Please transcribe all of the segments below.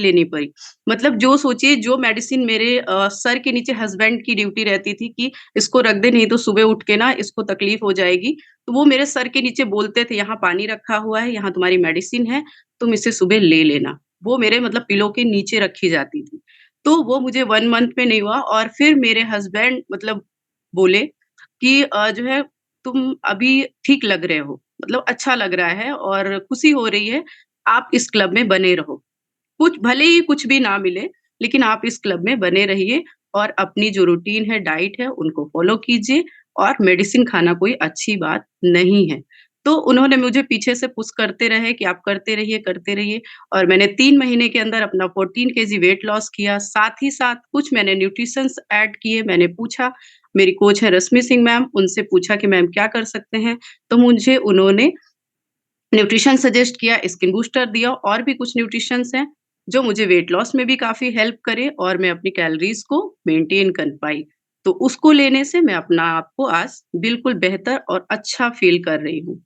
लेनी पड़ी। मतलब जो सोचिए जो मेडिसिन मेरे सर के नीचे हस्बैंड की ड्यूटी रहती थी कि इसको रख दे नहीं तो सुबह उठ के ना इसको तकलीफ हो जाएगी। तो वो मेरे सर के नीचे बोलते थे यहाँ पानी रखा हुआ है, यहाँ तुम्हारी मेडिसिन है, तुम इसे सुबह ले लेना। वो मेरे मतलब पिलो के नीचे रखी जाती थी। तो वो मुझे 1 मंथ में नहीं हुआ और फिर मेरे हस्बैंड मतलब बोले कि जो है तुम अभी ठीक लग रहे हो, मतलब अच्छा लग रहा है और खुशी हो रही है, आप इस क्लब में बने रहो। कुछ भले ही कुछ भी ना मिले, लेकिन आप इस क्लब में बने रहिए और अपनी जो रूटीन है, डाइट है, उनको फ़ॉलो कीजिए और मेडिसिन खाना कोई अच्छी बात नहीं है। तो उन्होंने मुझे पीछे से पुश करते रहिए और मैंने 3 महीने के अंदर अपना 14 केजी वेट लॉस किया। साथ ही साथ कुछ मैंने न्यूट्रिशंस ऐड किए। मैंने पूछा, मेरी कोच है रश्मि सिंह मैम, उनसे पूछा कि मैम क्या कर सकते हैं? तो मुझे उन्होंने न्यूट्रिशन सजेस्ट किया, स्किन बूस्टर दिया और भी कुछ न्यूट्रिशंस हैं, जो मुझे वेट लॉस में भी काफ़ी हेल्प करे और मैं अपनी कैलोरीज़ को मेंटेन कर पाई। तो उसको लेने से मैं अपना आप को आज बिल्कुल बेहतर और अच्छा फ़ील कर रही हूँ।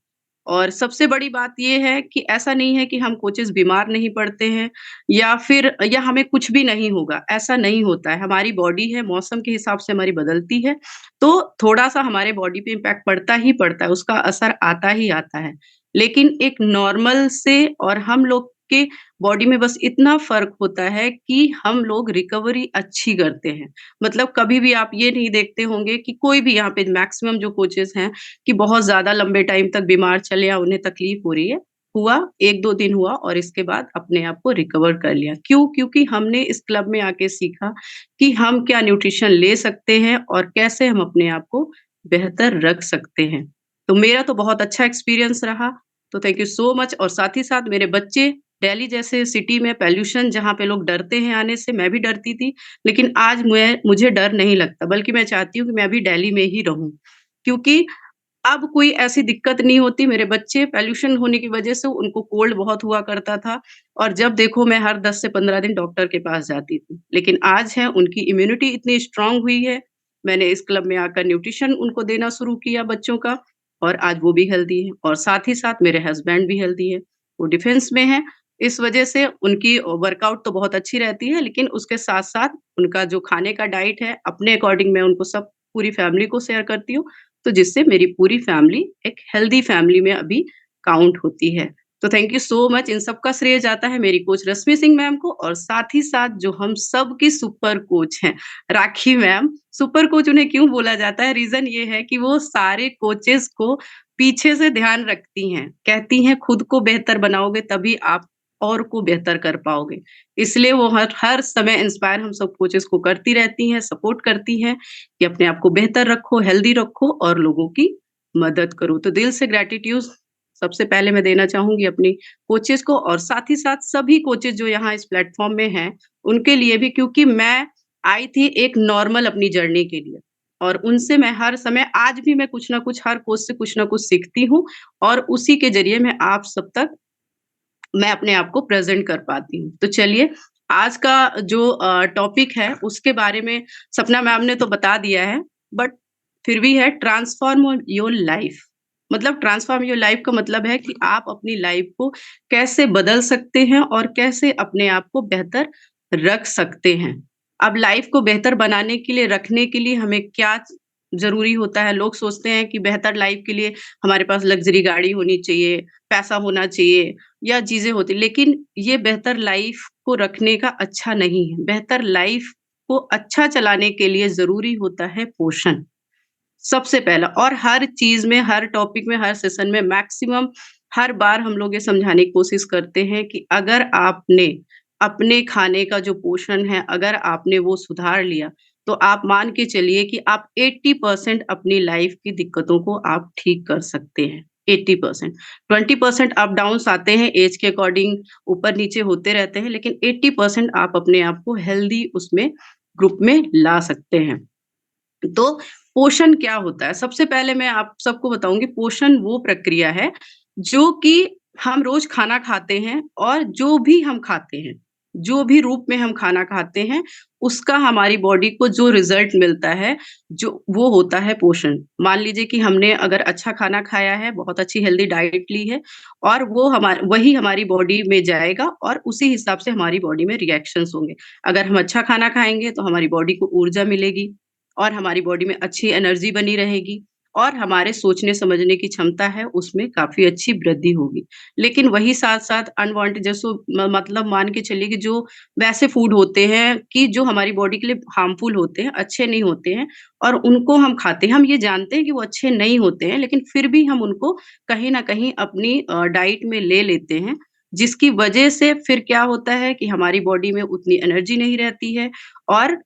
और सबसे बड़ी बात ये है कि ऐसा नहीं है कि हम कोचेज़ बीमार नहीं पड़ते हैं या हमें कुछ भी नहीं होगा, ऐसा नहीं होता है। हमारी बॉडी है, मौसम के हिसाब से हमारी बदलती है, तो थोड़ा-सा हमारे बॉडी पे इम्पैक्ट पड़ता ही पड़ता है, उसका असर आता ही आता है। लेकिन एक नॉर्मल से और हम लोग के बॉडी में बस इतना फ़र्क होता है कि हम लोग रिकवरी अच्छी करते हैं। मतलब कभी भी आप ये नहीं देखते होंगे कि कोई भी यहाँ पे मैक्सिमम जो कोचेज़ हैं कि बहुत ज़्यादा लंबे टाइम तक बीमार चले या उन्हें तकलीफ हो रही है, हुआ 1-2 दिन हुआ और इसके बाद अपने आप को रिकवर कर लिया। क्यों? क्योंकि हमने इस क्लब में आके सीखा कि हम क्या न्यूट्रिशन ले सकते हैं और कैसे हम अपने आप को बेहतर रख सकते हैं। तो मेरा तो बहुत अच्छा एक्सपीरियंस रहा, तो थैंक यू सो मच और साथ ही साथ मेरे बच्चे दिल्ली जैसे सिटी में पॉल्यूशन जहाँ पे लोग डरते हैं आने से, मैं भी डरती थी, लेकिन आज मुझे डर नहीं लगता, बल्कि मैं चाहती हूँ कि मैं अभी दिल्ली में ही रहूँ। क्योंकि अब कोई ऐसी दिक्कत नहीं होती, मेरे बच्चे पॉल्यूशन होने की वजह से उनको कोल्ड बहुत हुआ करता था और जब देखो मैं हर 10 से 15 दिन डॉक्टर के पास जाती थी। लेकिन आज है उनकी इम्यूनिटी इतनी स्ट्रॉन्ग हुई है, मैंने इस क्लब में आकर न्यूट्रिशन उनको देना शुरू किया बच्चों का और आज वो भी हेल्दी हैं और साथ ही साथ मेरे हस्बैंड भी हेल्दी हैं। वो डिफेंस में हैं, इस वजह से उनकी वर्कआउट तो बहुत अच्छी रहती है, लेकिन उसके साथ-साथ उनका जो खाने का डाइट है, अपने अकॉर्डिंग मैं उनको सब पूरी फैमिली को शेयर करती हूँ तो जिससे मेरी पूरी फैमिली एक हेल्दी फैमिली में अभी काउंट होती है। तो thank you so much in सब का श्रेय जाता है मेरी कोच रश्मि सिंह मैम को और साथ ही साथ जो हम सब की सुपर कोच हैं, राखी मैम। सुपर कोच उन्हें क्यों बोला जाता है? रीज़न ये है कि वो सारे कोचेज़ को पीछे से ध्यान रखती हैं। कहती हैं खुद को बेहतर बनाओगे तभी आप और को बेहतर कर पाओगे। इसलिए वो हर हर समय इंस्पायर हम सब कोचेज़ को करती रहती हैं, सपोर्ट करती हैं कि अपने आप को बेहतर रखो, हेल्दी रखो और लोगों की मदद करो। तो दिल से ग्रैटिट्यूड सबसे पहले मैं देना चाहूँगी अपनी कोचेज़ को और साथ ही साथ सभी कोचेज़ जो यहाँ इस प्लेटफ़ॉर्म में हैं, उनके लिए भी क्योंकि मैं आई थी एक नॉर्मल अपनी जर्नी के लिए और उनसे मैं हर समय आज भी मैं कुछ न कुछ हर कोच से कुछ न कुछ सीखती हूँ और उसी के ज़रिए मैं आप सब तक मैं अपने आप को प्रेज़ेंट कर पाती हूँ। तो चलिए, आज का जो टॉपिक है उसके बारे में सपना मैम ने तो बता दिया है, बट फिर भी है ट्रांसफॉर्म योर लाइफ़। मतलब ट्रांसफॉर्म योर लाइफ़ का मतलब है कि आप अपनी लाइफ़ को कैसे बदल सकते हैं और कैसे अपने आप को बेहतर रख सकते हैं। अब लाइफ़ को बेहतर बनाने के लिए, रखने के लिए हमें क्या ज़रूरी होता है? लोग सोचते हैं कि बेहतर लाइफ़ के लिए हमारे पास लग्ज़री गाड़ी होनी चाहिए, पैसा होना चाहिए या चीज़ें होती लेकिन ये बेहतर लाइफ़ को रखने का अच्छा नहीं है। बेहतर लाइफ़ को अच्छा चलाने के लिए ज़रूरी होता है पोषण, सबसे पहला और हर चीज़ में, हर टॉपिक में, हर सेशन में मैक्सिमम हर बार हम लोग ये समझाने की कोशिश करते हैं कि अगर आपने अपने खाने का जो पोषण है, अगर आपने वो सुधार लिया, तो आप मान के चलिए कि आप 80% अपनी लाइफ़ की दिक्कतों को आप ठीक कर सकते हैं। 80% 20% अप-डाउन्स आते हैं ऐज के अकॉर्डिंग ऊपर-नीचे होते रहते हैं, लेकिन 80% आप अपने आप को हेल्दी उसमें ग्रुप में ला सकते हैं। तो पोषण क्या होता है? सबसे पहले मैं आप सबको बताऊँगी पोषण वो प्रक्रिया है, जो कि हम रोज़ खाना खाते हैं और जो भी हम खाते हैं, जो भी रूप में हम खाना खाते हैं, उसका हमारी बॉडी को जो रिज़ल्ट मिलता है, जो वो होता है पोषण। मान लीजिए कि हमने अगर अच्छा खाना खाया है, बहुत अच्छी हेल्दी डाइट ली है और वो वही हमारी बॉडी में जाएगा और उसी हिसाब से हमारी बॉडी में रिएक्शंस होंगे। अगर हम अच्छा खाना खाएँगे, तो हमारी बॉडी को ऊर्जा मिलेगी और हमारी बॉडी में अच्छी एनर्जी बनी रहेगी और हमारे सोचने-समझने की क्षमता है, उसमें काफ़ी अच्छी वृद्धि होगी। लेकिन वही साथ-साथ अनवांटेड जैसो मतलब मान के चलिए कि जो वैसे फूड होते हैं कि जो हमारी बॉडी के लिए हार्मफुल होते हैं, अच्छे नहीं होते हैं और उनको हम खाते हैं। हम ये जानते हैं कि वो अच्छे नहीं होते हैं, लेकिन फिर भी हम उनको कहीं न कहीं अपनी डाइट में ले लेते हैं, जिसकी वजह से फिर क्या होता है कि हमारी बॉडी में उतनी एनर्जी नहीं रहती है और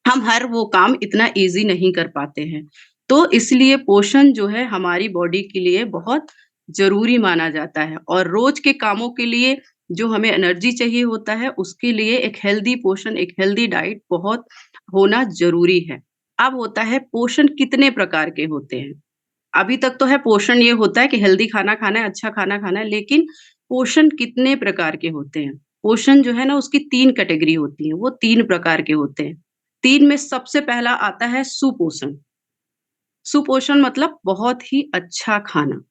हम हर वो काम इतना ईज़ी नहीं कर पाते हैं। तो इसलिए पोषण जो है हमारी बॉडी के लिए बहुत ज़रूरी माना जाता है और रोज़ के कामों के लिए जो हमें एनर्जी चाहिए होता है, उसके लिए एक हेल्दी पोषण, एक हेल्दी डाइट बहुत होना ज़रूरी है। अब होता है पोषण कितने प्रकार के होते हैं? अभी तक तो है पोषण ये होता है कि हेल्दी खाना खाना है, अच्छा खाना खाना है, लेकिन पोषण कितने प्रकार के होते हैं? पोषण जो है ना उसकी 3 कैटेगरी होती है, वो 3 प्रकार के होते हैं। 3 में सबसे पहला आता है सुपोषण। सुपोषण मतलब बहुत ही अच्छा खाना।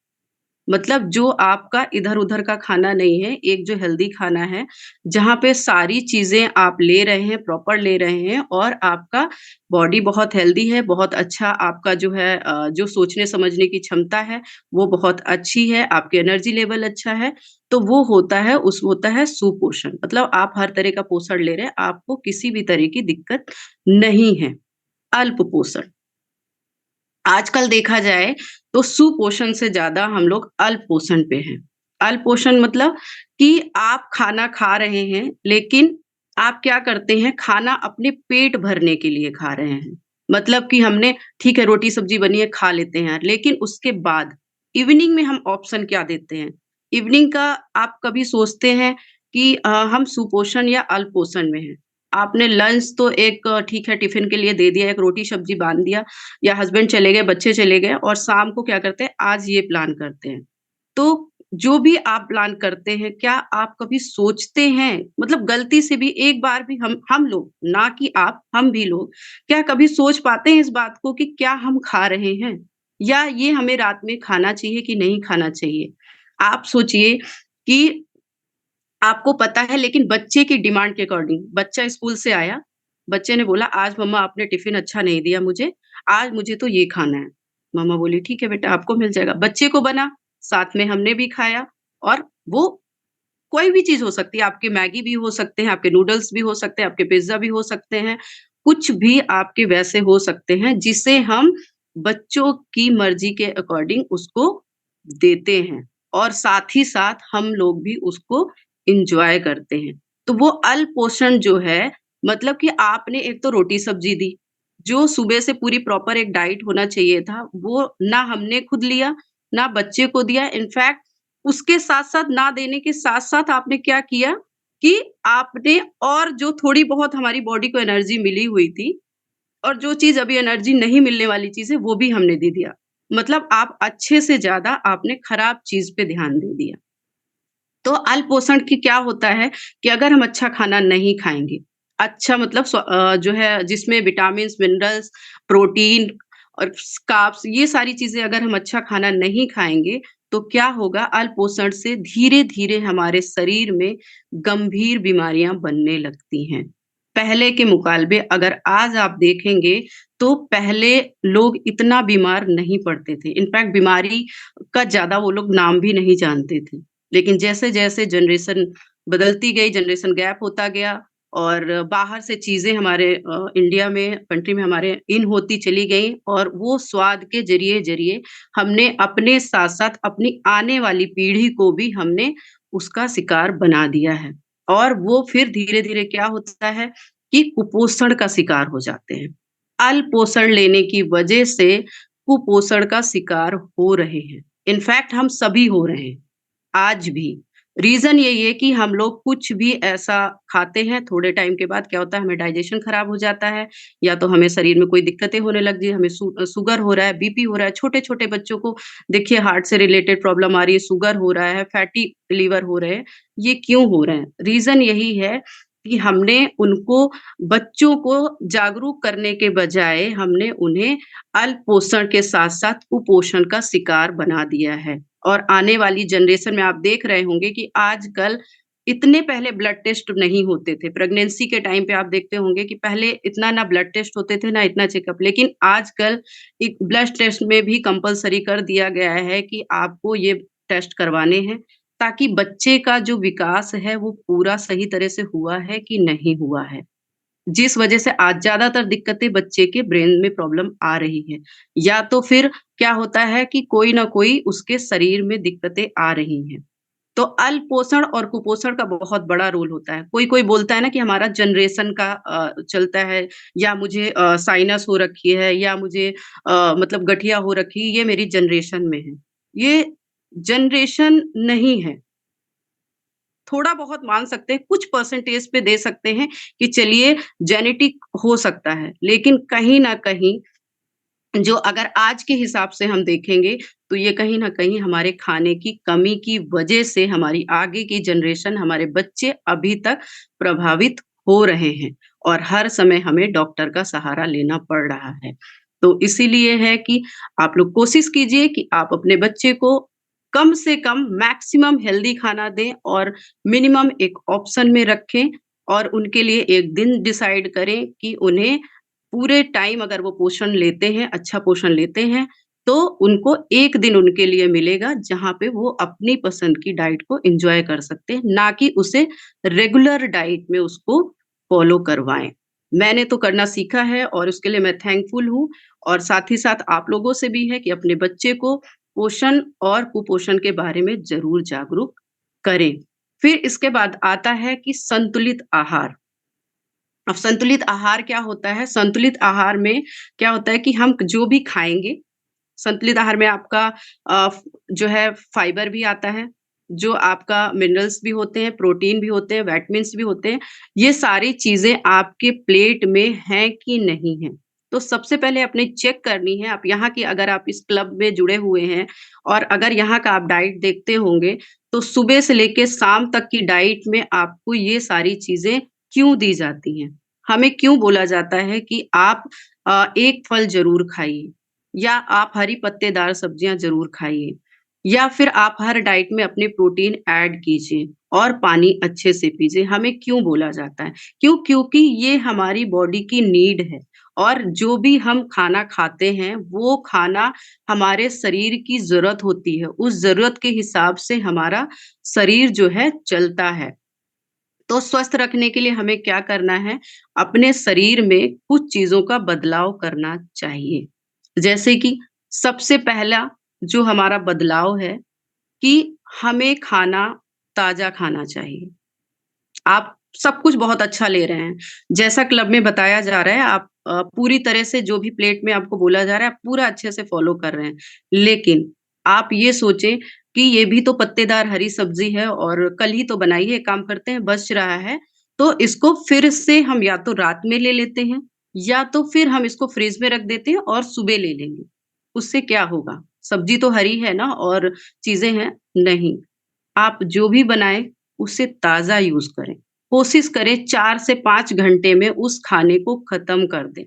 मतलब जो आपका इधर-उधर का खाना नहीं है, एक जो हेल्दी खाना है, जहाँ पे सारी चीज़ें आप ले रहे हैं, प्रॉपर ले रहे हैं और आपका बॉडी बहुत हेल्दी है, बहुत अच्छा आपका जो है जो सोचने-समझने की क्षमता है, वो बहुत अच्छी है, आपकी एनर्जी लेवल अच्छा है, तो वो होता है सुपोषण। मतलब आप हर तरह का पोषण ले रहे हैं, आपको किसी भी तरह की दिक्कत नहीं है। अल्प पोषण आजकल देखा जाए तो सुपोषण से ज़्यादा हम लोग अल्पोषण पे हैं। अल्पोषण मतलब कि आप खाना खा रहे हैं, लेकिन आप क्या करते हैं, खाना अपने पेट भरने के लिए खा रहे हैं। मतलब कि हमने ठीक है, रोटी-सब्ज़ी बनी है, खा लेते हैं, लेकिन उसके बाद इवनिंग में हम ऑप्शन क्या देते हैं? इवनिंग का आप कभी सोचते हैं कि हम सुपोषण या अल्पोषण में हैं? आपने लंच तो एक ठीक है, टिफ़िन के लिए दे दिया, एक रोटी-सब्ज़ी बाँध दिया, या हस्बैंड चले गए, बच्चे चले गए और शाम को क्या करते हैं, आज ये प्लान करते हैं। तो जो भी आप प्लान करते हैं, क्या आप कभी सोचते हैं मतलब गलती से भी एक बार भी हम लोग, ना कि आप, हम भी लोग, क्या कभी सोच पाते हैं इस बात को कि क्या हम खा रहे हैं? या ये हमें रात में खाना चाहिए कि नहीं खाना चाहिए? आप सोचिए कि आपको पता है लेकिन बच्चे की डिमांड के अकॉर्डिंग बच्चा स्कूल से आया, बच्चे ने बोला आज मम्मा आपने टिफ़िन अच्छा नहीं दिया मुझे, आज मुझे तो ये खाना है। मम्मा बोली ठीक है बेटा आपको मिल जाएगा। बच्चे को बना, साथ में हमने भी खाया और वो कोई भी चीज़ हो सकती है, आपके मैगी भी हो सकते हैं, आपके नूडल्स भी हो सकते हैं, आपके पिज़्ज़ा भी हो सकते हैं, कुछ भी आपके वैसे हो सकते हैं जिसे हम बच्चों की मर्ज़ी के अकॉर्डिंग उसको देते हैं और साथ ही साथ हम लोग भी उसको एन्जॉय करते हैं। तो वो अल्पोषण जो है मतलब कि आपने एक तो रोटी-सब्ज़ी दी, जो सुबह से पूरी प्रॉपर एक डाइट होना चाहिए था, वो ना हमने खुद लिया, ना बच्चे को दिया। इनफैक्ट उसके साथ-साथ ना देने के साथ-साथ आपने क्या किया कि आपने और जो थोड़ी बहुत हमारी बॉडी को एनर्जी मिली हुई थी और जो चीज़ अभी एनर्जी नहीं मिलने वाली चीज़ है, वो भी हमने दे दिया। मतलब आप अच्छे से ज़्यादा आपने खराब चीज़ पे ध्यान दे दिया। तो अल्पोषण की क्या होता है कि अगर हम अच्छा खाना नहीं खाएँगे, अच्छा मतलब जो है जिसमें विटामिन्स, मिनरल्स, प्रोटीन और कार्ब्स ये सारी चीज़ें अगर हम अच्छा खाना नहीं खाएँगे, तो क्या होगा अल्पोषण से धीरे-धीरे हमारे शरीर में गंभीर बीमारियाँ बनने लगती हैं। पहले के मुकालबे अगर आज आप देखेंगे, तो पहले लोग इतना बीमार नहीं पड़ते थे। इनफैक्ट बीमारी का ज़्यादा वो लोग नाम भी नहीं जानते थे। लेकिन जैसे-जैसे जनरेशन बदलती गई, जनरेशन गैप होता गया और बाहर से चीज़ें हमारे इंडिया में, कंट्री में हमारे इन होती चली गई और वो स्वाद के ज़रिए-ज़रिए हमने अपने साथ-साथ अपनी आने वाली पीढ़ी को भी हमने उसका शिकार बना दिया है। और वो फिर धीरे-धीरे क्या होता है कि कुपोषण का शिकार हो जाते हैं। अल्पोषण लेने की वजह से कुपोषण का शिकार हो रहे हैं। इनफैक्ट हम सभी हो रहे हैं। आज भी। रीज़न यही है कि हम लोग कुछ भी ऐसा खाते हैं, थोड़े टाइम के बाद क्या होता है हमें डाइजेशन खराब हो जाता है, या तो हमें शरीर में कोई दिक्कतें होने लग गई, हमें शुगर हो रहा है, बीपी हो रहा है, छोटे-छोटे बच्चों को देखिए हार्ट से रिलेटेड प्रॉब्लम आ रही है, शुगर हो रहा है, फैटी लिवर हो रहे हैं, ये क्यों हो रहे हैं? रीज़न यही है कि हमने उनको बच्चों को जागरूक करने के बजाय हमने उन्हें अल्पपोषण के साथ-साथ कुपोषण का शिकार बना दिया है। और आने वाली जनरेशन में आप देख रहे होंगे कि आजकल इतने पहले ब्लड टेस्ट नहीं होते थे। प्रेगनेंसी के टाइम पे आप देखते होंगे कि पहले इतना ना ब्लड टेस्ट होते थे, ना इतना चेकअप। लेकिन आजकल एक ब्लड टेस्ट में भी कंपल्सरी कर दिया गया है कि आपको ये टेस्ट करवाने हैं, ताकि बच्चे का जो विकास है, वो पूरा सही तरह से हुआ है कि नहीं हुआ है। जिस वजह से आज ज़्यादातर दिक्कतें बच्चे के ब्रेन में प्रॉब्लम आ रही है। या तो फिर क्या होता है कि कोई न कोई उसके शरीर में दिक्कतें आ रही हैं। तो अल्पोषण और कुपोषण का बहुत बड़ा रोल होता है। कोई-कोई बोलता है ना कि हमारा जनरेशन का चलता है, या मुझे साइनस हो रखी है, या मुझे मतलब गठिया हो रखी है, ये मेरी जनरेशन में है। ये जनरेशन नहीं है। थोड़ा बहुत मान सकते हैं, कुछ परसेंटेज पे दे सकते हैं कि चलिए जेनेटिक हो सकता है। लेकिन कहीं न कहीं जो अगर आज के हिसाब से हम देखेंगे, तो ये कहीं न कहीं हमारे खाने की कमी की वजह से हमारी आगे की जनरेशन, हमारे बच्चे अभी तक प्रभावित हो रहे हैं, और हर समय हमें डॉक्टर का सहारा लेना पड़ रहा है। तो इसीलिए है कि आप लोग कोशिश कीजिए कि आप अपने बच्चे को कम से कम मैक्सिमम हेल्दी खाना दें, और मिनिमम एक ऑप्शन में रखें, और उनके लिए एक दिन डिसाइड करें कि उन्हें पूरे टाइम अगर वो पोषण लेते हैं, अच्छा पोषण लेते हैं, तो उनको 1 दिन उनके लिए मिलेगा जहाँ पे वो अपनी पसंद की डाइट को एन्जॉय कर सकते हैं, ना कि उसे रेगुलर डाइट में उसको फ़ॉलो करवाएँ। मैंने तो करना सीखा है, और उसके लिए मैं थैंकफुल हूँ, और साथ ही साथ आप लोगों से भी है कि अपने बच्चे को पोषण और कुपोषण के बारे में ज़रूर जागरूक करें। फिर इसके बाद आता है कि संतुलित आहार। अब संतुलित आहार क्या होता है? संतुलित आहार में क्या होता है कि हम जो भी खाएँगे, संतुलित आहार में आपका अ, फ जो है फाइबर भी आता है, जो आपका मिनरल्स भी होते हैं, प्रोटीन भी होते हैं, विटामिन्स भी होते हैं। ये सारी चीज़ें आपके प्लेट में हैं कि नहीं हैं? तो सबसे पहले अपने चेक करनी है। आप यहाँ की अगर आप इस क्लब में जुड़े हुए हैं, और अगर यहाँ का आप डाइट देखते होंगे, तो सुबह से लेके शाम तक की डाइट में आपको ये सारी चीज़ें क्यों दी जाती हैं? हमें क्यों बोला जाता है कि आप एक फल ज़रूर खाइए, या आप हरी पत्तेदार सब्जियाँ ज़रूर खाइए, या फिर आप हर डाइट में अपने प्रोटीन ऐड कीजिए, और पानी अच्छे से पीजिए। हमें क्यों बोला जाता है? क्यों? क्योंकि ये हमारी बॉडी की नीड है, और जो भी हम खाना खाते हैं, वो खाना हमारे शरीर की ज़रूरत होती है। उस ज़रूरत के हिसाब से हमारा शरीर जो है चलता है। तो स्वस्थ रखने के लिए हमें क्या करना है? अपने शरीर में कुछ चीज़ों का बदलाव करना चाहिए। जैसे कि सबसे पहला जो हमारा बदलाव है कि हमें खाना ताज़ा खाना चाहिए। आप सब कुछ बहुत अच्छा ले रहे हैं। जैसा क्लब में बताया जा रहा है, आप पूरी तरह से जो भी प्लेट में आपको बोला जा रहा है, आप पूरा अच्छे से फ़ॉलो कर रहे हैं। लेकिन आप ये सोचें कि ये भी तो पत्तेदार हरी सब्ज़ी है, और कल ही तो बनाई है, एक काम करते हैं बच रहा है, तो इसको फिर से हम या तो रात में ले लेते हैं, या तो फिर हम इसको फ्रिज में रख देते हैं और सुबह ले लेंगे। उससे क्या होगा? सब्ज़ी तो हरी है ना, और चीज़ें हैं, नहीं। आप जो भी बनाएँ, उसे ताज़ा यूज़ करें। कोशिश करें 4 से 5 घंटे में उस खाने को ख़त्म कर दें,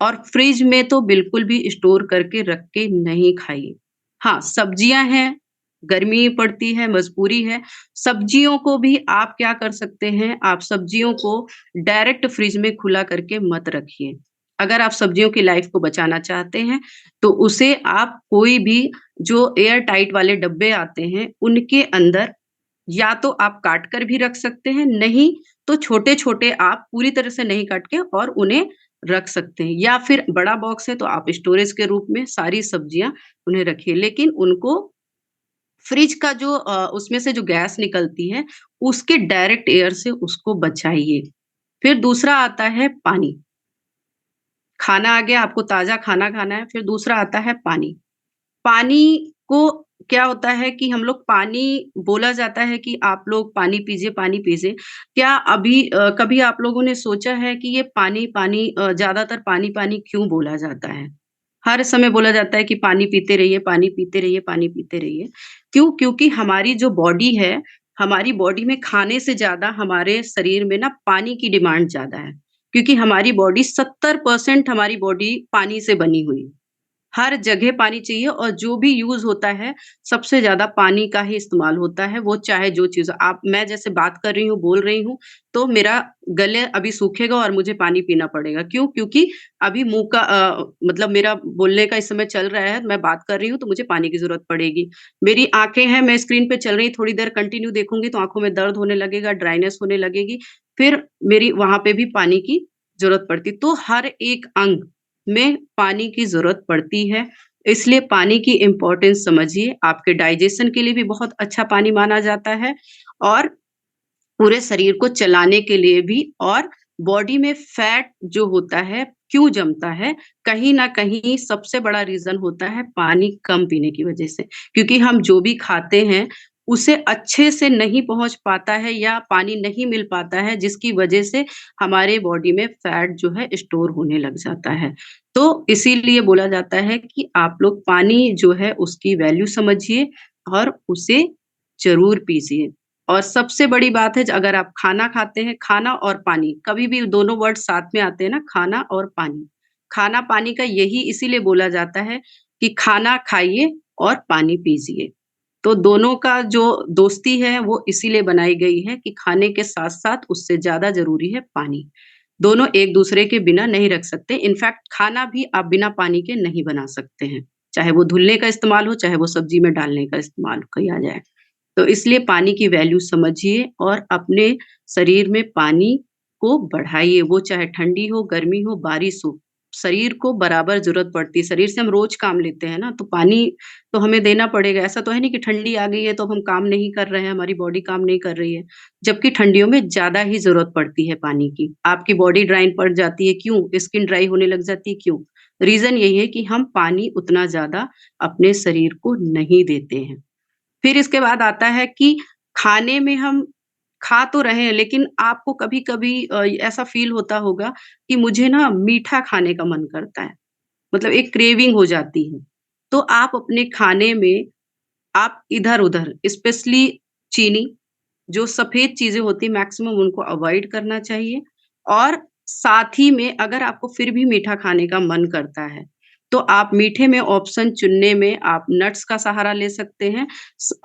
और फ्रिज में तो बिल्कुल भी स्टोर करके रख के नहीं खाइए। हाँ, सब्जियाँ हैं, गर्मी पड़ती है, मजबूरी है, सब्जियों को भी आप क्या कर सकते हैं, आप सब्जियों को डायरेक्ट फ्रिज में खुला करके मत रखिए। अगर आप सब्जियों की लाइफ़ को बचाना चाहते हैं, तो उसे आप कोई भी जो एयर टाइट वाले डब्बे आते हैं, उनके अंदर या तो आप काट कर भी रख सकते हैं, नहीं तो छोटे-छोटे आप पूरी तरह से नहीं काट के और उन्हें रख सकते हैं, या फिर बड़ा बॉक्स है तो आप स्टोरेज के रूप में सारी सब्जियाँ उन्हें रखिए। लेकिन उनको फ्रिज का जो उसमें से जो गैस निकलती है, उसके डायरेक्ट एयर से उसको बचाइए। फिर दूसरा आता है पानी। खाना आ गया, आपको ताज़ा खाना खाना है, फिर दूसरा आता है पानी। पानी को क्या होता है कि हम लोग पानी बोला जाता है कि आप लोग पानी पीजिए, पानी पीजिए। क्या अभी कभी आप लोगों ने सोचा है कि ये पानी-पानी ज़्यादातर पानी-पानी क्यों बोला जाता है? हर समय बोला जाता है कि पानी पीते रहिए, पानी पीते रहिए, पानी पीते रहिए। क्यों? क्योंकि हमारी जो बॉडी है, हमारी बॉडी में खाने से ज़्यादा हमारे शरीर में ना पानी की डिमांड ज़्यादा है। क्योंकि हमारी बॉडी 70% हमारी बॉडी पानी से बनी हुई है। हर जगह पानी चाहिए और जो भी यूज़ होता है, सबसे ज़्यादा पानी का ही इस्तेमाल होता है, वो चाहे जो चीज़ हो। आप मैं जैसे बात कर रही हूँ, बोल रही हूँ, तो मेरा गले अभी सूखेगा और मुझे पानी पीना पड़ेगा। क्यों? क्योंकि अभी मुँह का मतलब मेरा बोलने का इस समय चल रहा है, मैं बात कर रही हूँ, तो मुझे पानी की ज़रूरत पड़ेगी। मेरी आँखें हैं, मैं स्क्रीन पे चल रही, थोड़ी देर कंटिन्यू देखूँगी, तो आँखों में दर्द होने लगेगा, ड्राइनेस होने लगेगी, फिर मेरी वहाँ पे भी पानी की ज़रूरत पड़ती। तो हर एक अंग में पानी की ज़रूरत पड़ती है, इसलिए पानी की इम्पोर्टेंस समझिए, आपके डाइजेशन के लिए भी बहुत अच्छा पानी माना जाता है और पूरे शरीर को चलाने के लिए भी और बॉडी में फैट जो होता है, क्यों जमता है? कहीं न कहीं सबसे बड़ा रीज़न होता है पानी कम पीने की वज़ह से। क्योंकि हम जो भी खाते हैं, उसे अच्छे से नहीं पहुँच पाता है या पानी नहीं मिल पाता है, जिसकी वज़ह से हमारे बॉडी में फैट जो है स्टोर होने लग जाता है। तो इसीलिए बोला जाता है कि आप लोग पानी जो है उसकी वैल्यू समझिए और उसे ज़रूर पीजिए। और सबसे बड़ी बात है अगर आप खाना खाते हैं, खाना और पानी, कभी भी दोनों वर्ड साथ में आते हैं ना, खाना और पानी। खाना-पानी का यही इसीलिए बोला जाता है कि खाना खाइए और पानी पीजिए। तो दोनों का जो दोस्ती है वो इसीलिए बनाई गई है कि खाने के साथ-साथ उससे ज़्यादा ज़रूरी है पानी। दोनों एक-दूसरे के बिना नहीं रख सकते, इनफैक्ट खाना भी आप बिना पानी के नहीं बना सकते हैं। चाहे वो धुलने का इस्तेमाल हो, चाहे वो सब्ज़ी में डालने का इस्तेमाल किया जाए। तो इसलिए पानी की वैल्यू समझिए और अपने शरीर में पानी को बढ़ाइए, वो चाहे ठंडी हो, गर्मी हो, बारिश हो। शरीर को बराबर ज़रूरत पड़ती है, शरीर से हम रोज़ काम लेते हैं ना, तो पानी तो हमें देना पड़ेगा। ऐसा तो है नहीं कि ठंडी आ गई है तो अब हम काम नहीं कर रहे हैं, हमारी बॉडी काम नहीं कर रही है। जबकि ठंडियों में ज़्यादा ही ज़रूरत पड़ती है पानी की। आपकी बॉडी ड्राई पड़ जाती है, क्यों? स्किन ड्राई होने लग जाती है, क्यों? रीज़न यही है कि हम पानी उतना ज़्यादा अपने शरीर को नहीं देते हैं। फिर इसके बाद आता है कि खाने में हम खा तो रहे हैं, लेकिन आपको कभी-कभी ऐसा फ़ील होता होगा कि मुझे ना मीठा खाने का मन करता है, मतलब एक क्रेविंग हो जाती है। तो आप अपने खाने में आप इधर-उधर स्पेशली चीनी, जो सफ़ेद चीज़ें होती हैं मैक्सिमम उनको अवॉइड करना चाहिए और साथ ही में अगर आपको फिर भी मीठा खाने का मन करता है, तो आप मीठे में ऑप्शन चुनने में आप नट्स का सहारा ले सकते हैं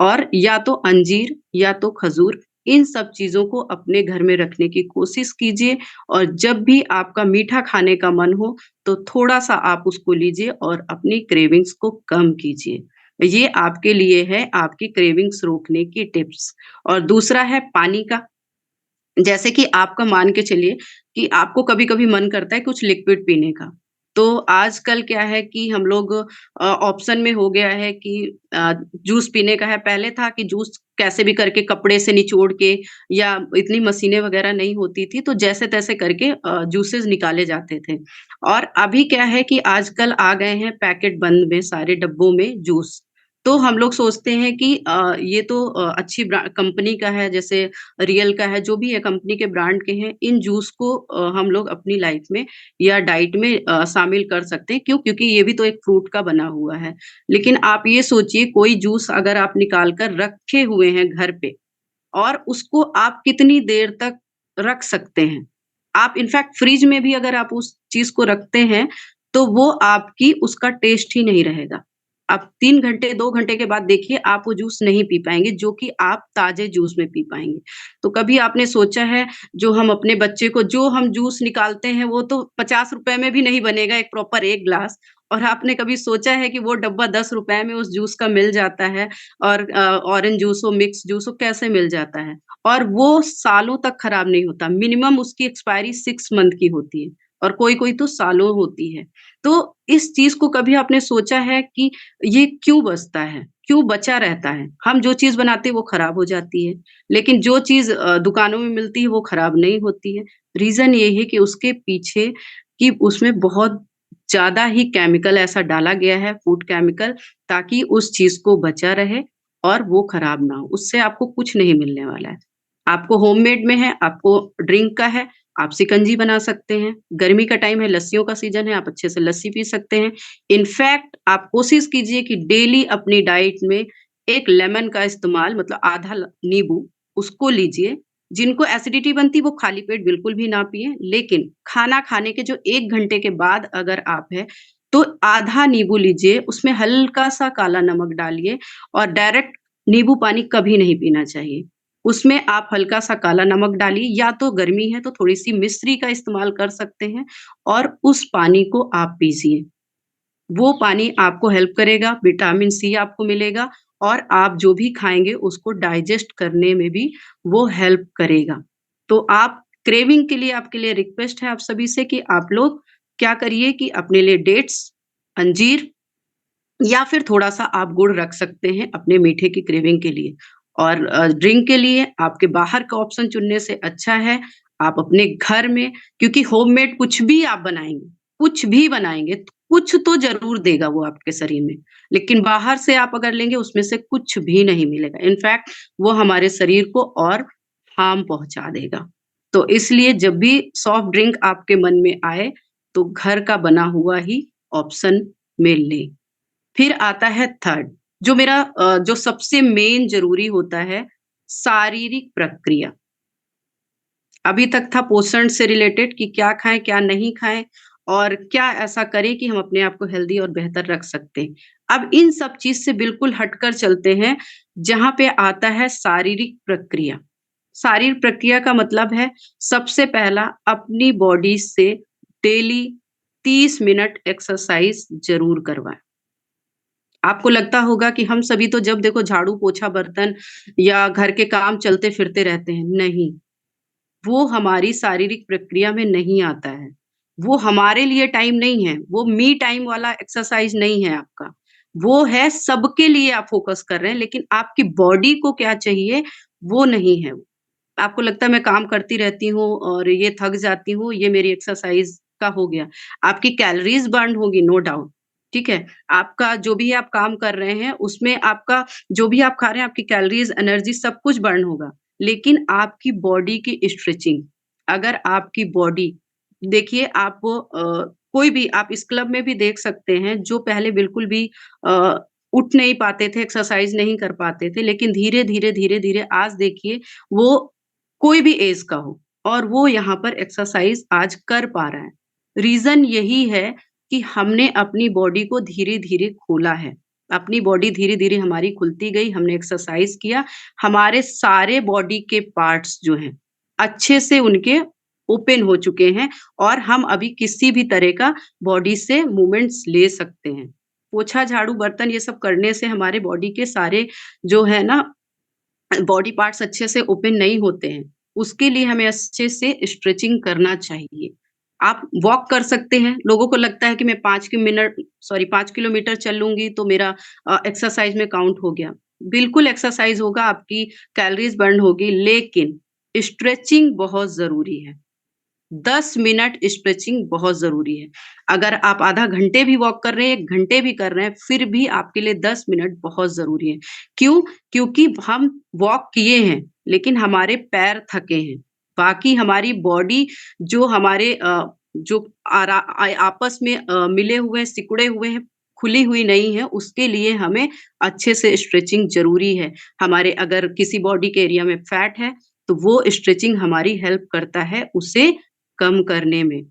और या तो अंजीर या तो खजूर, इन सब चीज़ों को अपने घर में रखने की कोशिश कीजिए और जब भी आपका मीठा खाने का मन हो, तो थोड़ा-सा आप उसको लीजिए और अपनी क्रेविंग्स को कम कीजिए। ये आपके लिए है आपकी क्रेविंग्स रोकने की टिप्स। और दूसरा है पानी का। जैसे कि आपका मान के चलिए कि आपको कभी-कभी मन करता है कुछ लिक्विड पीने का। तो आजकल क्या है कि हम लोग ऑप्शन में हो गया है कि जूस पीने का है। पहले था कि जूस कैसे भी करके कपड़े से निचोड़ के या इतनी मशीनें वगैरह नहीं होती थी, तो जैसे-तैसे करके जूसेज़ निकाले जाते थे। और अभी क्या है कि आजकल आ गए हैं पैकेट बंद में सारे डब्बों में जूस। तो हम लोग सोचते हैं कि ये तो अच्छी कंपनी का है जैसे रियल का है, जो भी है कंपनी के ब्रांड के हैं, इन जूस को हम लोग अपनी लाइफ में या डाइट में शामिल कर सकते हैं। क्यों? क्योंकि ये भी तो एक फ्रूट का बना हुआ है। लेकिन आप ये सोचिए कोई जूस अगर आप निकाल कर रखे हुए हैं घर पे और उसको आप कितनी देर तक रख सकते हैं? आप इनफैक्ट फ्रिज में भी अगर आप उस चीज़ को रखते हैं, तो वो आपकी उसका टेस्ट ही नहीं रहेगा। आप 3 घंटे, 2 घंटे के बाद देखिए आप वो जूस नहीं पी पाएँगे, जो कि आप ताज़े जूस में पी पाएँगे। तो कभी आपने सोचा है जो हम अपने बच्चे को जो हम जूस निकालते हैं, वो तो ₹50 में भी नहीं बनेगा एक प्रॉपर 1 ग्लास और आपने कभी सोचा है कि वो डब्बा ₹10 में उस जूस का मिल जाता है और ऑरेंज जूस हो, मिक्स जूस हो, कैसे मिल जाता है? और वो सालों तक खराब नहीं होता। मिनिमम उसकी एक्सपायरी 6 मंथ की होती है और कोई-कोई तो सालों होती है। तो इस चीज़ को कभी आपने सोचा है कि ये क्यों बचता है? क्यों बचा रहता है? हम जो चीज़ बनाते हैं वो खराब हो जाती है, लेकिन जो चीज़ दुकानों में मिलती है वो खराब नहीं होती है। रीज़न ये है कि उसके पीछे कि उसमें बहुत ज़्यादा ही केमिकल ऐसा डाला गया है, फूड केमिकल, ताकि उस चीज़ को बचा रहे और वो खराब ना हो। उससे आपको कुछ नहीं मिलने वाला है। आपको होममेड में है, आपको ड्रिंक का है, आप शिकंजी बना सकते हैं। गर्मी का टाइम है, लस्सियों का सीज़न है, आप अच्छे से लस्सी पी सकते हैं। इनफैक्ट आप कोशिश कीजिए कि डेली अपनी डाइट में 1 लेमन का इस्तेमाल, मतलब आधा नींबू उसको लीजिए। जिनको एसिडिटी बनती है वो खाली पेट बिल्कुल भी ना पिएँ, लेकिन खाना खाने के जो 1 घंटे के बाद अगर आप हैं, तो आधा नींबू लीजिए, उसमें हल्का-सा काला नमक डालिए और डायरेक्ट नींबू पानी कभी नहीं पीना चाहिए। उसमें आप हल्का-सा काला नमक डालिए, या तो गर्मी है तो थोड़ी-सी मिश्री का इस्तेमाल कर सकते हैं और उस पानी को आप पीजिए। वो पानी आपको हेल्प करेगा, विटामिन सी आपको मिलेगा और आप जो भी खाएँगे उसको डाइजेस्ट करने में भी वो हेल्प करेगा। तो आप क्रेविंग के लिए, आपके लिए रिक्वेस्ट है आप सभी से कि आप लोग क्या करिए कि अपने लिए डेट्स, अंजीर या फिर थोड़ा-सा आप गुड़ रख सकते हैं अपने मीठे की क्रेविंग के लिए। और ड्रिंक के लिए आपके बाहर का ऑप्शन चुनने से अच्छा है, आप अपने घर में, क्योंकि होममेड कुछ भी बनाएँगे, तो कुछ तो ज़रूर देगा वो आपके शरीर में। लेकिन बाहर से आप अगर लेंगे उसमें से कुछ भी नहीं मिलेगा। इनफैक्ट वो हमारे शरीर को और हार्म पहुँचा देगा। तो इसलिए जब भी सॉफ्ट ड्रिंक आपके मन में आए, तो घर का बना हुआ ही ऑप्शन में लें। फिर आता है थर्ड, जो मेरा जो सबसे मेन ज़रूरी होता है, शारीरिक प्रक्रिया। अभी तक था पोषण से रिलेटेड कि क्या खाएँ, क्या नहीं खाएँ और क्या ऐसा करें कि हम अपने आप को हेल्दी और बेहतर रख सकते हैं। अब इन सब चीज़ से बिल्कुल हटकर चलते हैं, जहाँ पे आता है शारीरिक प्रक्रिया। शारीरिक प्रक्रिया का मतलब है, सबसे पहला अपनी बॉडी से डेली 30 मिनट एक्सरसाइज़ ज़रूर करवाएँ। आपको लगता होगा कि हम सभी तो जब देखो झाड़ू, पोछा, बर्तन या घर के काम चलते-फिरते रहते हैं। नहीं, वो हमारी शारीरिक प्रक्रिया में नहीं आता है। वो हमारे लिए टाइम नहीं है, वो मी टाइम वाला एक्सरसाइज़ नहीं है आपका। वो है सबके लिए आप फ़ोकस कर रहे हैं, लेकिन आपकी बॉडी को क्या चाहिए, वो नहीं है। आपको लगता है मैं काम करती रहती हूँ और ये थक जाती हूँ, ये मेरी एक्सरसाइज़ का हो गया। आपकी कैलोरीज़ बर्न होगी, नो डाउट, ठीक है? आपका जो भी आप काम कर रहे हैं, उसमें आपका जो भी आप खा रहे हैं, आपकी कैलोरीज़, एनर्जी सब कुछ बर्न होगा। लेकिन आपकी बॉडी की स्ट्रेचिंग, अगर आपकी बॉडी, देखिए आप कोई भी आप इस क्लब में भी देख सकते हैं, जो पहले बिल्कुल भी अ, उठ नहीं पाते थे, एक्सरसाइज़ नहीं कर पाते थे, लेकिन धीरे-धीरे, धीरे-धीरे आज देखिए वो कोई भी ऐज का हो और वो यहाँ पर एक्सरसाइज़ आज कर पा रहा है। रीज़न यही है कि हमने अपनी बॉडी को धीरे-धीरे खोला है। अपनी बॉडी धीरे-धीरे हमारी खुलती गई, हमने एक्सरसाइज़ किया, हमारे सारे बॉडी के पार्ट्स जो हैं, अच्छे से उनके ओपन हो चुके हैं और हम अभी किसी भी तरह का बॉडी से मूवमेंट्स ले सकते हैं। पोछा, झाड़ू, बर्तन ये सब करने से हमारे बॉडी के सारे जो है ना बॉडी पार्ट्स अच्छे से ओपन नहीं होते हैं। उसके लिए हमें अच्छे से स्ट्रेचिंग करना चाहिए। आप वॉक कर सकते हैं। लोगों को लगता है कि मैं 5 किलोमीटर चल लूँगी तो मेरा एक्सरसाइज़ में काउंट हो गया। बिल्कुल एक्सरसाइज़ होगा, आपकी कैलोरीज़ बर्न होगी, लेकिन स्ट्रेचिंग बहुत ज़रूरी है। 10 मिनट स्ट्रेचिंग बहुत ज़रूरी है। अगर आप आधा घंटे भी वॉक कर रहे हैं, 1 घंटे भी कर रहे हैं, फिर भी आपके लिए 10 मिनट बहुत ज़रूरी है। क्यों? क्योंकि हम वॉक किए हैं, लेकिन हमारे पैर थके हैं। बाकी हमारी बॉडी जो हमारे जो आपस में मिले हुए हैं, सिकुड़े हुए हैं, खुली हुई नहीं है, उसके लिए हमें अच्छे से स्ट्रेचिंग ज़रूरी है। हमारे अगर किसी बॉडी के एरिया में फैट है, तो वो स्ट्रेचिंग हमारी हेल्प करता है उसे कम करने में।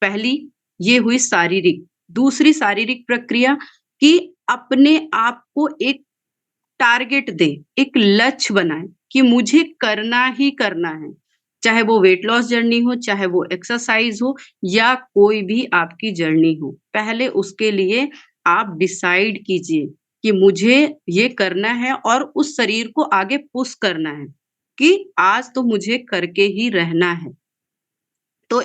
पहली ये हुई शारीरिक, दूसरी शारीरिक प्रक्रिया कि अपने आप को एक टारगेट दें, एक लक्ष्य बनाएँ कि मुझे करना ही करना है। चाहे वो वेट लॉस जर्नी हो, चाहे वो एक्सरसाइज़ हो या कोई भी आपकी जर्नी हो। पहले उसके लिए आप डिसाइड कीजिए कि मुझे ये करना है और उस शरीर को आगे पुश करना है कि आज तो मुझे करके ही रहना है।